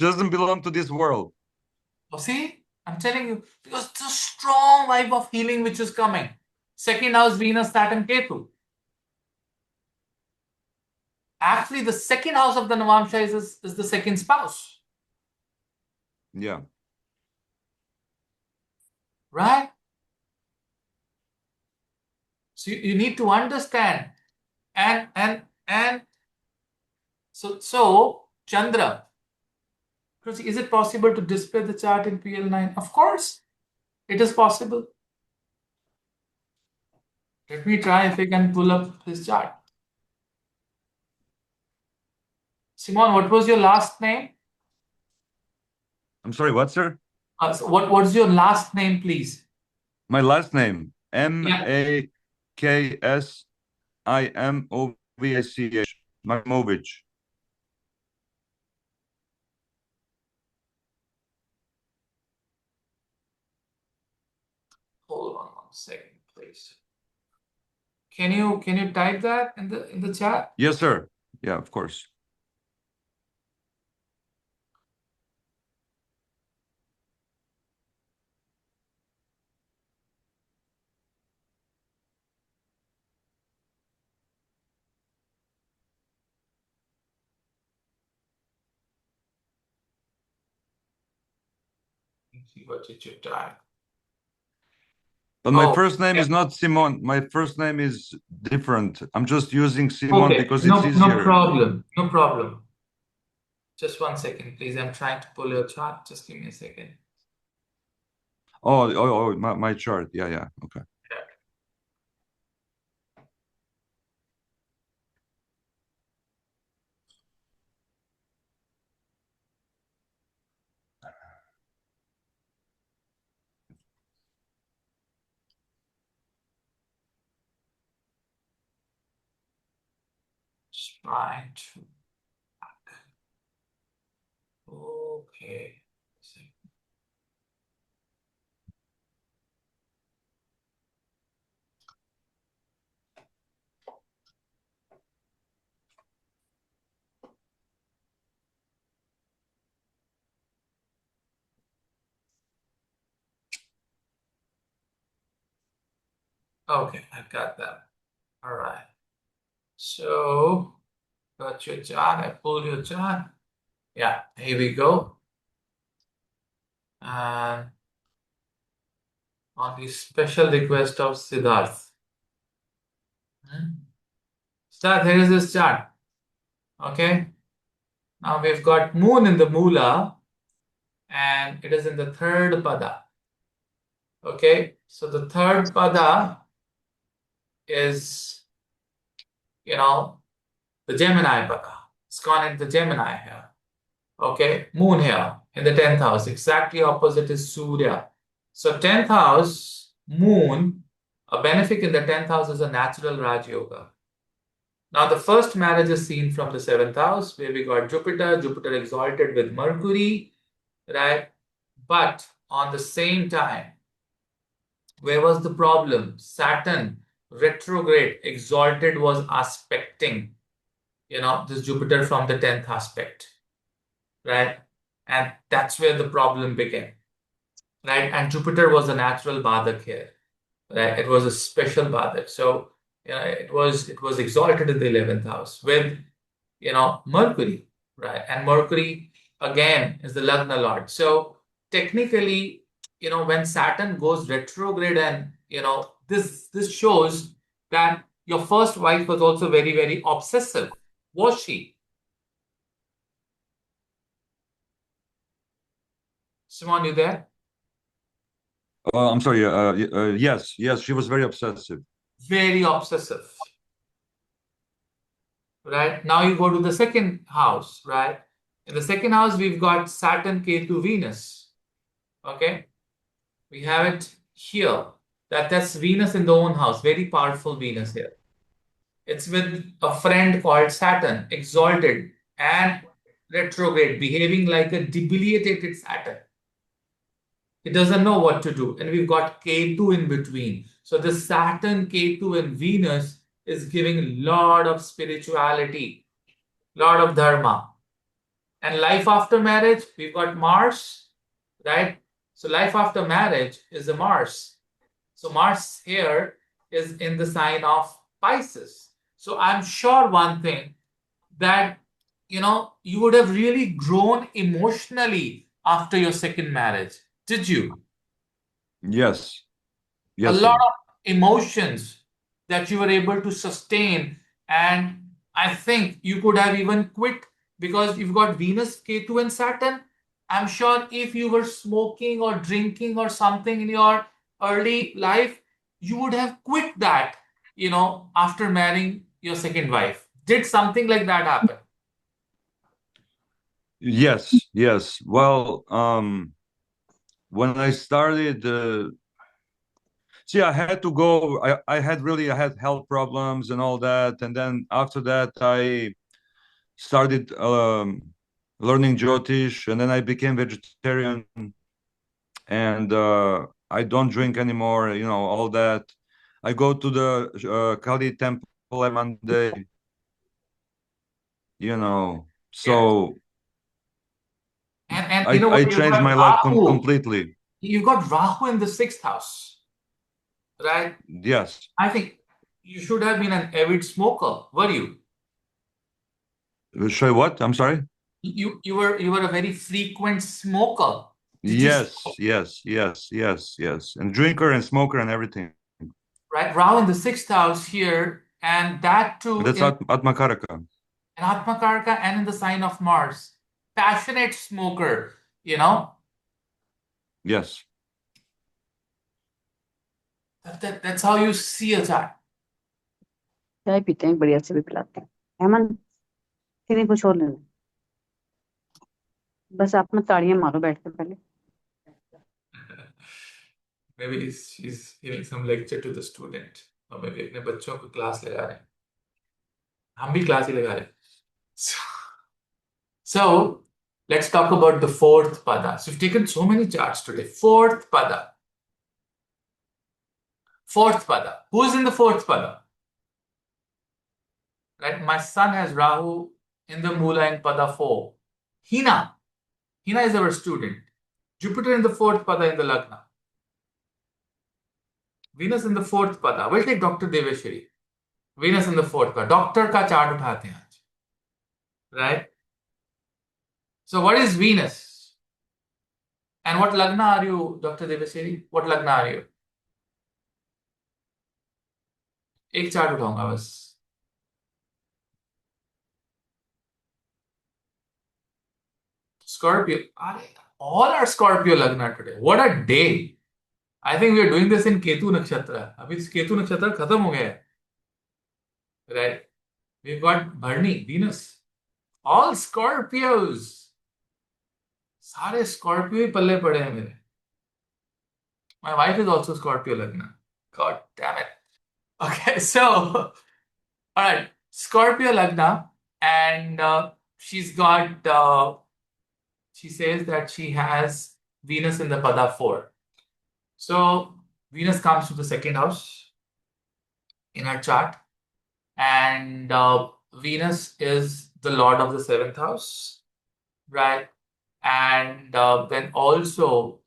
Speaker 4: doesn't belong to this world.
Speaker 1: Oh, see, I'm telling you, because it's a strong vibe of healing which is coming. Second house, Venus, Saturn, Ketu. Actually, the second house of the Navamsha is the second spouse,
Speaker 4: Yeah.
Speaker 1: right? So you need to understand. And so Chandra, is it possible to display the chart in PL9? Of course, it is possible. Let me try if I can pull up his chart. Simon, what was your last name?
Speaker 4: I'm sorry, what, sir?
Speaker 1: So what's your last name, please?
Speaker 4: My last name,
Speaker 1: Yeah.
Speaker 4: Maksimovich. Maximovich.
Speaker 1: Hold on 1 second, please. Can you type that in the chat?
Speaker 4: Yes, sir. Yeah, of course.
Speaker 1: see what did you type.
Speaker 4: But my
Speaker 1: Oh,
Speaker 4: first name
Speaker 1: yeah.
Speaker 4: is not Simon. My first name is different. I'm just using Simon
Speaker 1: Okay,
Speaker 4: because it's
Speaker 1: no
Speaker 4: easier.
Speaker 1: problem, no problem. Just 1 second, please. I'm trying to pull your chart. Just give me a second.
Speaker 4: My chart. Yeah, okay.
Speaker 1: Just trying to. Okay. Okay, I got that. All right. So, got your chart. I pulled your chart. Yeah, here we go. And on the special request of Siddharth. Siddharth, here is this chart. Okay. Now we've got moon in the moola and it is in the third pada. Okay. So the third pada is, the Gemini pada. It's gone into Gemini here. Okay. Moon here in the 10th house. Exactly opposite is Surya. So 10th house, moon, a benefic in the 10th house is a natural Raj Yoga. Now, the first marriage is seen from the 7th house, where we got Jupiter exalted with Mercury, right? But on the same time, where was the problem? Saturn retrograde exalted was aspecting, this Jupiter from the 10th aspect, right? And that's where the problem began, right? And Jupiter was a natural Badak here, right? It was a special Badak. So, it was exalted in the 11th house with Mercury, right? And Mercury again is the Lagna Lord. So technically, when Saturn goes retrograde and, this shows that your first wife was also very, very obsessive. Was she? Simon, you there?
Speaker 4: I'm sorry. Yes, she was very obsessive.
Speaker 1: Very obsessive. Right? Now you go to the second house, right? In the second house, we've got Saturn, Ketu, Venus. Okay? We have it here. That's Venus in the own house. Very powerful Venus here. It's with a friend called Saturn, exalted and retrograde, behaving like a debilitated Saturn. It doesn't know what to do. And we've got Ketu in between. So the Saturn, Ketu, and Venus is giving a lot of spirituality, lot of dharma. And life after marriage, we've got Mars, right? So life after marriage is a Mars. So Mars here is in the sign of Pisces. So I'm sure one thing that, you would have really grown emotionally after your second marriage. Did you?
Speaker 4: Yes,
Speaker 1: A
Speaker 4: yes,
Speaker 1: lot
Speaker 4: sir.
Speaker 1: of emotions that you were able to sustain. And I think you could have even quit because you've got Venus, Ketu, and Saturn. I'm sure if you were smoking or drinking or something in your early life, you would have quit that, after marrying your second wife. Did something like that happen?
Speaker 4: Yes. Well, when I started, see, I had to go. I had health problems and all that, and then after that, I started learning Jyotish, and then I became vegetarian, and I don't drink anymore. All that. I go to the Kali temple every Monday.
Speaker 1: Yes.
Speaker 4: So
Speaker 1: And you know
Speaker 4: I
Speaker 1: what? You've
Speaker 4: changed
Speaker 1: got
Speaker 4: my life
Speaker 1: Rahu.
Speaker 4: completely.
Speaker 1: You've got Rahu in the sixth house, right?
Speaker 4: Yes.
Speaker 1: I think you should have been an avid smoker, were you?
Speaker 4: Show what? I'm sorry.
Speaker 1: You were a very frequent smoker.
Speaker 4: Yes. And drinker and smoker and everything.
Speaker 1: Right? Rahu in the sixth house here, and that too
Speaker 4: That's
Speaker 1: in
Speaker 4: Atmakaraka.
Speaker 1: Atmakarka and in the sign of Mars. Passionate smoker,
Speaker 4: Yes.
Speaker 1: that's how you see a chart.
Speaker 5: चाय पीते हैं बढ़िया से भी पिलाते हैं हेमंत किसी कुछ और लेना बस आप में ताड़ियां मारो बैठ के पहले
Speaker 1: Maybe she's giving some lecture to the student, or maybe अपने बच्चों को क्लास लगा रहे हैं. हम भी क्लास ही लगा रहे हैं. So let's talk about the fourth pada. So we've taken so many charts today. Fourth pada. Fourth pada. Who's in the fourth pada? Right? My son has Rahu in the Moola in pada 4. Hina. Hina is our student. Jupiter in the fourth pada in the Lagna. Venus in the fourth pada. We'll take Dr. Deveshwari. Venus in the fourth pada. Doctor का chart उठाते हैं आज. Right? So what is Venus? And what Lagna are you, Dr. Deveshwari? What Lagna are you? एक chart उठाऊंगा बस. Scorpio. All are Scorpio Lagna today. What a day. I think we are doing this in Ketu Nakshatra. अभी Ketu Nakshatra खत्म हो गया है. Right? We've got Bharni, Venus. All Scorpios. सारे Scorpio ही पल्ले पड़े हैं मेरे. My wife is also Scorpio Lagna. God damn it. Okay, so, all right, Scorpio Lagna, and she's got, she says that she has Venus in the pada 4. So, Venus comes to the second house in her chart, and Venus is the lord of the seventh house, right? And then also,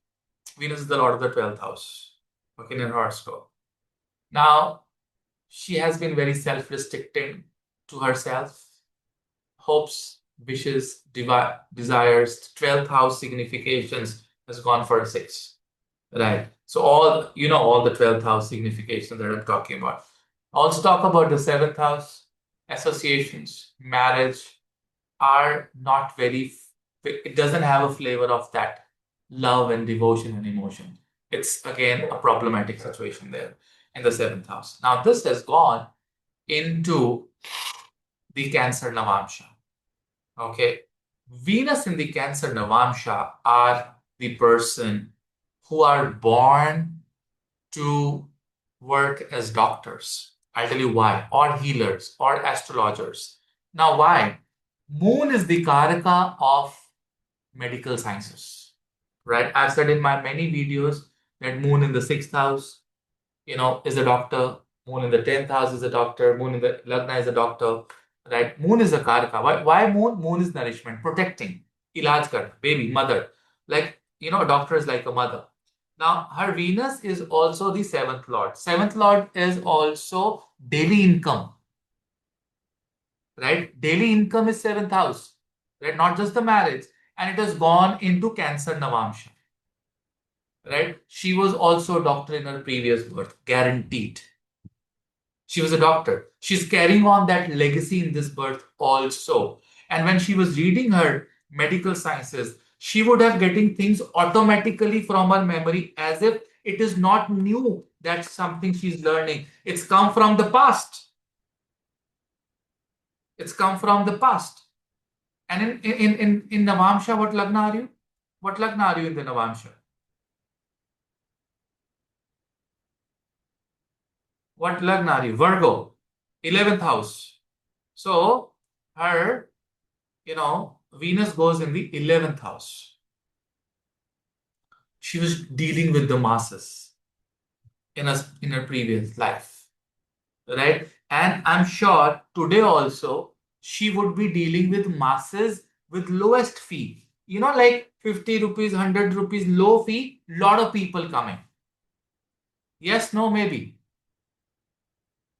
Speaker 1: Venus is the lord of the 12th house, okay, in her horoscope. Now, she has been very self-restricting to herself, hopes, wishes, desires, 12th house significations has gone for a 6, right? So all the 12th house significations that I'm talking about. Also talk about the 7th house, associations, marriage are not very, it doesn't have a flavor of that love and devotion and emotion. It's again a problematic situation there in the 7th house. Now this has gone into the Cancer Navamsha. Okay. Venus in the Cancer Navamsha are the person who are born to work as doctors. I'll tell you why. Or healers or astrologers. Now why? Moon is the Karaka of medical sciences. Right? I've said in my many videos that Moon in the 6th house, is a doctor. Moon in the 10th house is a doctor. Moon in the Lagna is a doctor. Right? Moon is a Karaka. Why Moon? Moon is nourishment, protecting, ilaj kar, baby, mother. Like, a doctor is like a mother. Now, her Venus is also the 7th lord. 7th lord is also daily income. Right? Daily income is 7th house. Right? Not just the marriage. And it has gone into Cancer Navamsha. Right? She was also a doctor in her previous birth, guaranteed. She was a doctor. She's carrying on that legacy in this birth also. And when she was reading her medical sciences, she would have getting things automatically from her memory as if it is not new. That's something she's learning. It's come from the past. It's come from the past. And in Navamsha, what Lagna are you? What Lagna are you in the Navamsha? What Lagna are you? Virgo, 11th house. So her, Venus goes in the 11th house. She was dealing with the masses in her previous life, right? And I'm sure today also she would be dealing with masses with lowest fee. Like 50 rupees, 100 rupees, low fee, lot of people coming. Yes, no, maybe.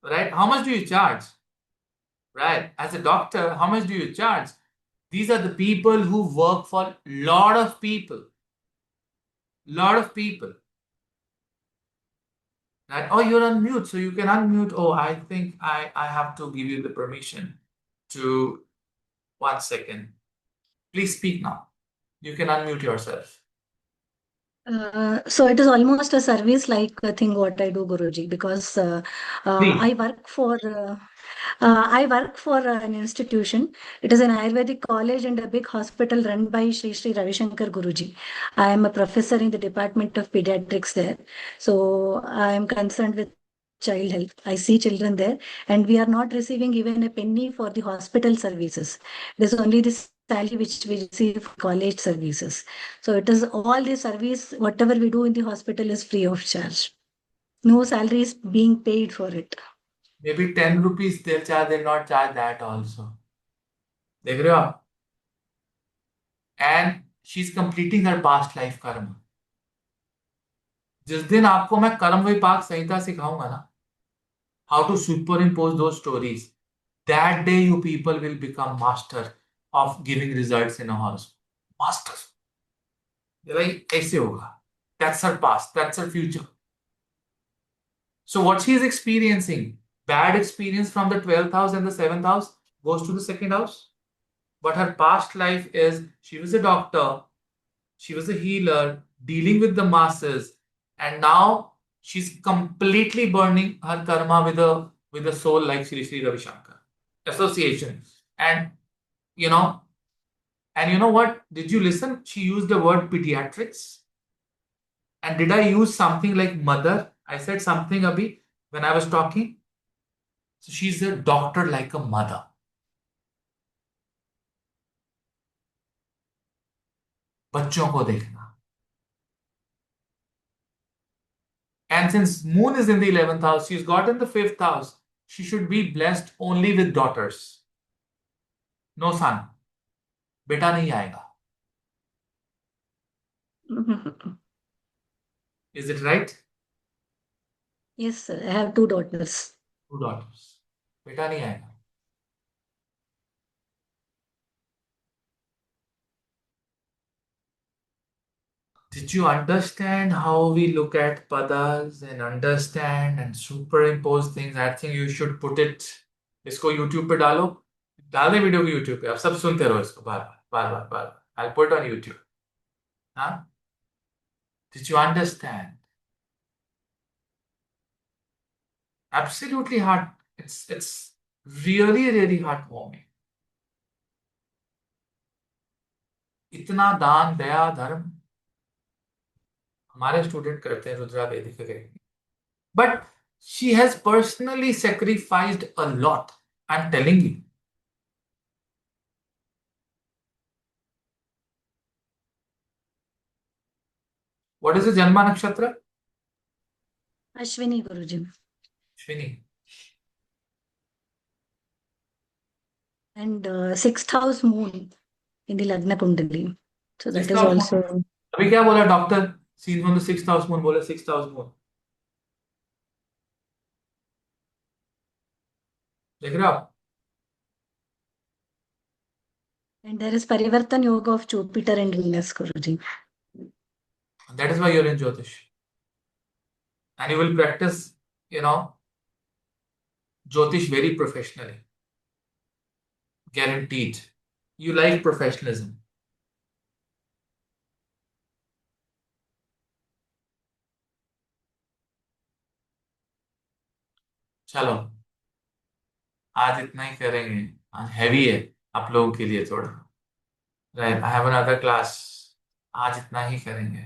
Speaker 1: Right? How much do you charge? Right? As a doctor, how much do you charge? These are the people who work for a lot of people. Lot of people. Right? Oh, you're on mute, so you can unmute. Oh, I think I have to give you the permission to 1 second. Please speak now. You can unmute yourself.
Speaker 6: So it is almost a service like thing what I do, Guruji, because
Speaker 1: Please.
Speaker 6: I work for an institution. It is an Ayurvedic college and a big hospital run by Sri Ravi Shankar Guruji. I am a professor in the Department of Pediatrics there. So I am concerned with child health. I see children there, and we are not receiving even a penny for the hospital services. It is only the salary which we receive for college services. So it is all the service, whatever we do in the hospital is free of charge. No salary is being paid for it.
Speaker 1: Maybe 10 rupees they'll charge, they'll not charge that also. देख रहे हो आप? And she's completing her past life karma. जिस दिन आपको मैं कर्म विपाक संहिता सिखाऊंगा ना, how to superimpose those stories, that day you people will become master of giving results in a horoscope. Masters. Like ऐसे होगा. That's her past. That's her future. So what she is experiencing, bad experience from the 12th house and the 7th house goes to the second house. But her past life is she was a doctor, she was a healer, dealing with the masses, and now she's completely burning her karma with a soul like Sri Ravi Shankar. Association. And you know, and you know what? Did you listen? She used the word pediatrics. And did I use something like mother? I said something abhi when I was talking. So she's a doctor like a mother. बच्चों को देखना. And since moon is in the 11th house, she's got in the 5th house. She should be blessed only with daughters. No son. बेटा नहीं आएगा. Is it right?
Speaker 6: Yes, sir. I have 2 daughters.
Speaker 1: 2 daughters. बेटा नहीं आएगा. Did you understand how we look at padas and understand and superimpose things? I think you should put it. इसको YouTube पे डालो. डाल दे वीडियो को YouTube पे. आप सब सुनते रहो इसको बार बार बार बार बार. I'll put it on YouTube. Huh? Did you understand? Absolutely heart. It's really really heartwarming. इतना दान दया धर्म हमारे स्टूडेंट करते हैं रुद्रा वैदिक academy. But she has personally sacrificed a lot. I'm telling you. What is the Janma Nakshatra?
Speaker 6: Ashwini Guruji.
Speaker 1: Shwini.
Speaker 6: And 6th house moon in the Lagna Kundali. So that
Speaker 1: Sixth
Speaker 6: is
Speaker 1: house moon.
Speaker 6: also.
Speaker 1: अभी क्या बोला doctor? Seen from the 6th house moon. बोले 6th house moon. देख रहे हो आप?
Speaker 6: And there is Parivartan Yoga of Jupiter and Venus, Guruji.
Speaker 1: That is why you're in Jyotish. And you will practice, Jyotish very professionally. Guaranteed. You like professionalism. चलो आज इतना ही करेंगे. आज हैवी है आप लोगों के लिए थोड़ा. Right. I have another class. आज इतना ही करेंगे.